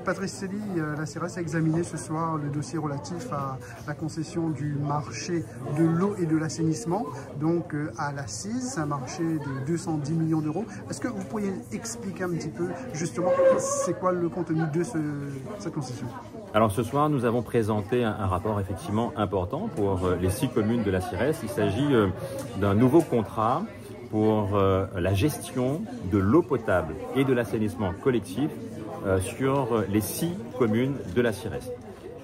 Patrice Célie, la CIRES a examiné ce soir le dossier relatif à la concession du marché de l'eau et de l'assainissement, donc à l'Assise, un marché de 210 millions d'euros. Est-ce que vous pourriez expliquer un petit peu justement c'est quoi le contenu de cette concession? Alors ce soir, nous avons présenté un rapport effectivement important pour les 6 communes de la CIRES. Il s'agit d'un nouveau contrat pour la gestion de l'eau potable et de l'assainissement collectif sur les 6 communes de la CIRES.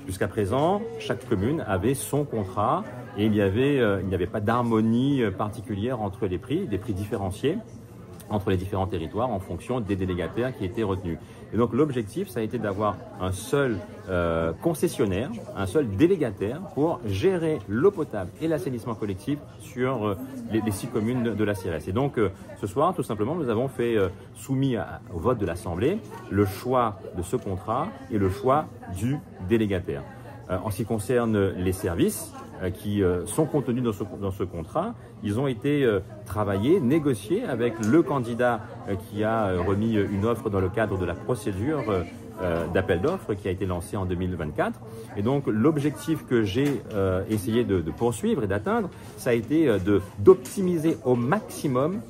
Jusqu'à présent, chaque commune avait son contrat et il n'y avait pas d'harmonie particulière entre les prix, des prix différenciés entre les différents territoires en fonction des délégataires qui étaient retenus. Et donc l'objectif, ça a été d'avoir un seul concessionnaire, un seul délégataire pour gérer l'eau potable et l'assainissement collectif sur les 6 communes de la CIRES. Et donc ce soir, tout simplement, nous avons fait soumis au vote de l'Assemblée le choix de ce contrat et le choix du délégataire. En ce qui concerne les services qui sont contenus dans ce contrat, ils ont été travaillés, négociés avec le candidat qui a remis une offre dans le cadre de la procédure d'appel d'offres qui a été lancée en 2024. Et donc l'objectif que j'ai essayé de poursuivre et d'atteindre, ça a été d'optimiser au maximum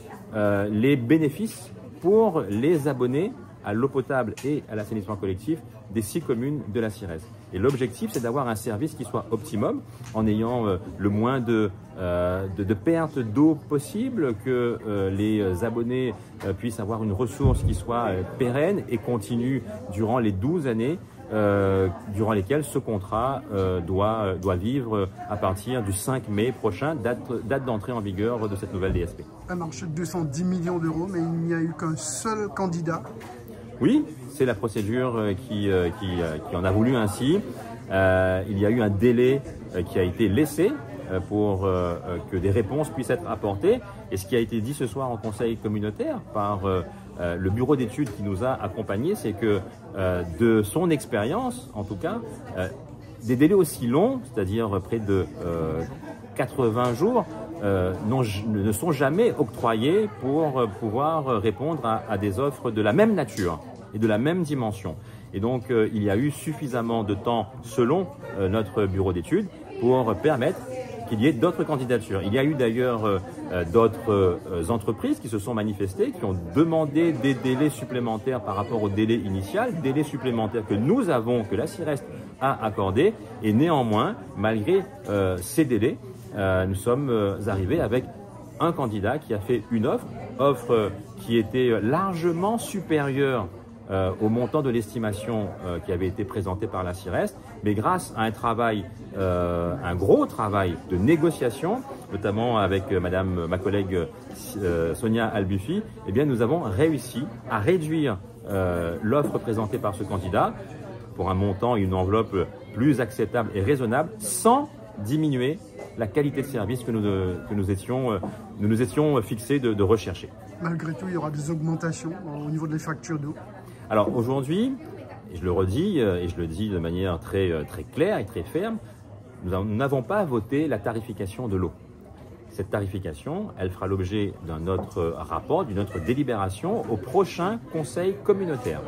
les bénéfices pour les abonnés à l'eau potable et à l'assainissement collectif des 6 communes de la CIRES. Et l'objectif, c'est d'avoir un service qui soit optimum, en ayant le moins de pertes d'eau possible, que les abonnés puissent avoir une ressource qui soit pérenne et continue durant les 12 années durant lesquelles ce contrat doit vivre à partir du 5 mai prochain, date d'entrée en vigueur de cette nouvelle DSP. Un marché de 210 millions d'euros, mais il n'y a eu qu'un seul candidat. Oui, c'est la procédure qui en a voulu ainsi. Il y a eu un délai qui a été laissé pour que des réponses puissent être apportées. Et ce qui a été dit ce soir en conseil communautaire par le bureau d'études qui nous a accompagnés, c'est que de son expérience, en tout cas, des délais aussi longs, c'est-à-dire près de 80 jours, ne sont jamais octroyés pour pouvoir répondre à des offres de la même nature et de la même dimension. Et donc, il y a eu suffisamment de temps, selon notre bureau d'études, pour permettre qu'il y ait d'autres candidatures. Il y a eu d'ailleurs d'autres entreprises qui se sont manifestées, qui ont demandé des délais supplémentaires par rapport au délai initial, délais supplémentaires que nous avons, que la CIRES a accordé. Et néanmoins, malgré ces délais, nous sommes arrivés avec un candidat qui a fait une offre qui était largement supérieure au montant de l'estimation qui avait été présentée par la CIRES, mais grâce à un gros travail de négociation, notamment avec ma collègue Sonia Albufi, eh bien nous avons réussi à réduire l'offre présentée par ce candidat pour un montant et une enveloppe plus acceptable et raisonnable, sans diminuer la qualité de service que nous nous étions fixés de rechercher. Malgré tout, il y aura des augmentations au niveau des factures d'eau. Alors aujourd'hui, et je le redis et je le dis de manière très claire et très ferme, nous n'avons pas voté la tarification de l'eau. Cette tarification, elle fera l'objet d'un autre rapport, d'une autre délibération au prochain conseil communautaire.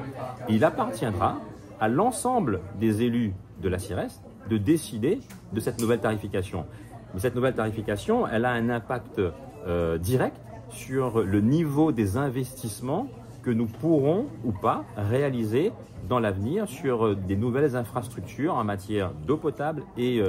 Il appartiendra à l'ensemble des élus de la CIRES de décider de cette nouvelle tarification. Mais cette nouvelle tarification, elle a un impact direct sur le niveau des investissements que nous pourrons ou pas réaliser dans l'avenir sur des nouvelles infrastructures en matière d'eau potable et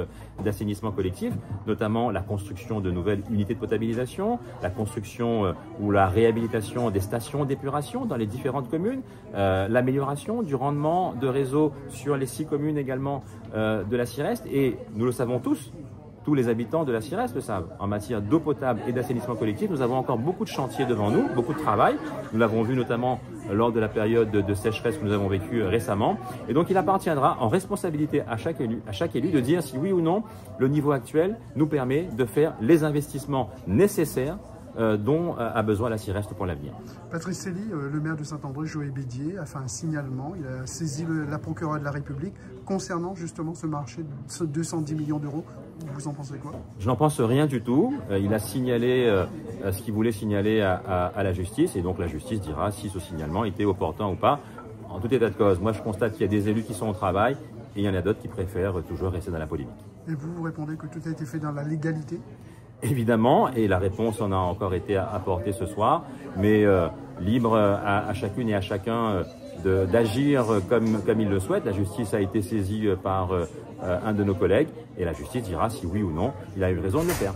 d'assainissement collectif, notamment la construction de nouvelles unités de potabilisation, la construction ou la réhabilitation des stations d'épuration dans les différentes communes, l'amélioration du rendement de réseau sur les 6 communes également de la CIRES. Et nous le savons tous les habitants de la CIRES le savent, en matière d'eau potable et d'assainissement collectif, nous avons encore beaucoup de chantiers devant nous, beaucoup de travail. Nous l'avons vu notamment lors de la période de sécheresse que nous avons vécue récemment. Et donc il appartiendra en responsabilité à chaque élu de dire si oui ou non le niveau actuel nous permet de faire les investissements nécessaires dont a besoin la CIRES pour l'avenir. Patrice Célie, le maire de Saint-André, Joël Bédier, a fait un signalement. Il a saisi la procureure de la République concernant justement ce marché, ce 210 millions d'euros. Vous en pensez quoi? Je n'en pense rien du tout. Il a signalé ce qu'il voulait signaler à la justice et donc la justice dira si ce signalement était opportun ou pas. en tout état de cause, moi je constate qu'il y a des élus qui sont au travail et il y en a d'autres qui préfèrent toujours rester dans la polémique. Et vous répondez que tout a été fait dans la légalité? Évidemment, et la réponse en a encore été apportée ce soir, mais libre à chacune et à chacun d'agir comme il le souhaite. La justice a été saisie par un de nos collègues et la justice dira si oui ou non il a eu raison de le faire.